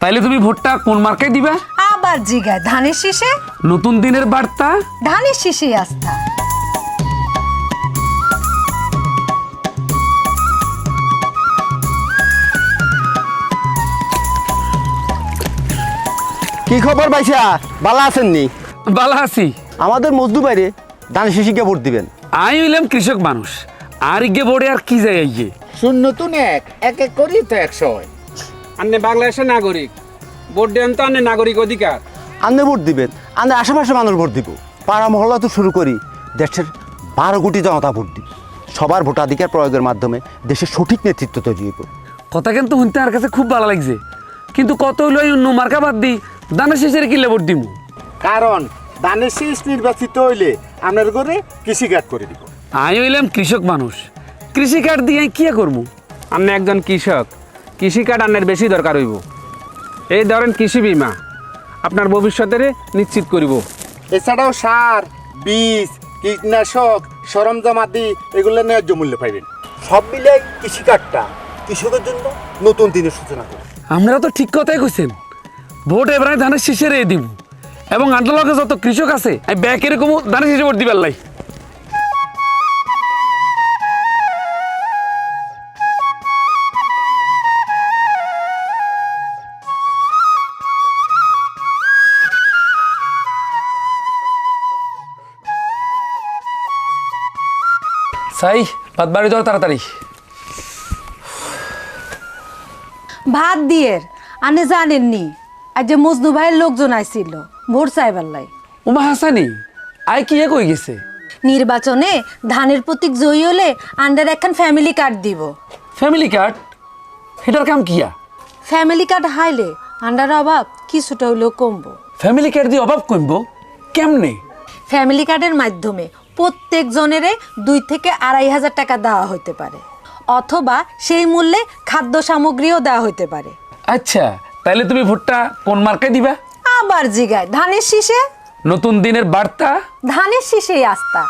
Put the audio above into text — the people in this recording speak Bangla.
তাইলে তুমি ভোটটা কোন মার্কায় দিবা? আবার জিগায় ধানের শীষে। নতুন দিনের বার্তা, ধানের শীষেই আস্থা। কি খবর ভাইসা, ভালো আছেননি? বালা আছি। আমাদের মজদু বাইরে ধানের শীষকে ভোট দিবেন। আমি হইলাম কৃষক মানুষ, আর ইগে বোর্ডে আর কি যায় ইয়ে। শূন্য তুন এক এক এক করি তো 100। আপনি বাংলাদেশের নাগরিক, ভোট দেন তো আপনি নাগরিক অধিকার। আপনি ভোট দিবেন, আমাদের আশেপাশে মানুষ ভোট দিব। পাড়া মহল্লা তো শুরু করি, দেশের 12 কোটি জনতা ভোট দিব। সবার ভোটাধিকার প্রয়োগের মাধ্যমে দেশের সঠিক নেতৃত্ব তৈরি হইব। কথা কিন্তু শুনতে আর কাছে খুব ভালো লাগছে, কিন্তু কত হইলো অন্য মার্কা বাদ দিই ধানের শীষের কিলে ভোট দিমু। কারণ ধানের শীষ নির্বাচিত হইলে আপনার ঘরে কৃষিকাজ করে দিব। আমি হইলাম কৃষক মানুষ, কৃষি কার্ড দিয়ে কি করবো? আপনি একজন কৃষক, কৃষি কার্ড আপনার বেশি দরকার হইব। এই ধরেন কৃষি বীমা, আপনার ভবিষ্যতের নিশ্চিত করিব। এছাড়াও সার, বীজ, কীটনাশক, সরঞ্জাম আদি এগুলো ন্যায্য মূল্য পাইবেন। সব মিলে কৃষিকার্ডটা কৃষকের জন্য নতুন দিনের সূচনা করে। আপনারা তো ঠিক কথাই কইছেন, ভোট এবারে ধানের শীষের দিব, এবং আন্দোলনে যত কৃষক আছে আমি ব্যাক এরকম ধানের শীষে ভোট দিবার লাই। সাই ভাত বাড়ি যাও তাড়াতাড়ি। ভাত দিয়ে আনে জানেননি আজ যে মজনু ভাইয়ের লোকজন আইছিল ভোট চাইবার লাই। উমা হাসানি আই কি কই গেছে? নির্বাচনে ধানের প্রতীক জয়ী হলে আন্ডার একখান ফ্যামিলি কার্ড দিব। ফ্যামিলি কার্ড, এটার কাম কিয়া? ফ্যামিলি কার্ড হাইলে আন্ডার অভাব কিছুটা হইলেও কমবো। ফ্যামিলি কার্ড দিয়ে অভাব কমবো কেমনে? ফ্যামিলি কার্ডের মাধ্যমে প্রত্যেক জনেরে 2 থেকে 2,500 টাকা দেওয়া হইতে পারে, অথবা সেই মূল্যে খাদ্য সামগ্রীও দেওয়া হইতে পারে। আচ্ছা, তাইলে তুমি ভোটটা কোন মার্কায় দিবা? আবার জিগায় ধানের শীষে। নতুন দিনের বার্তা, ধানের শীষেই আস্থা।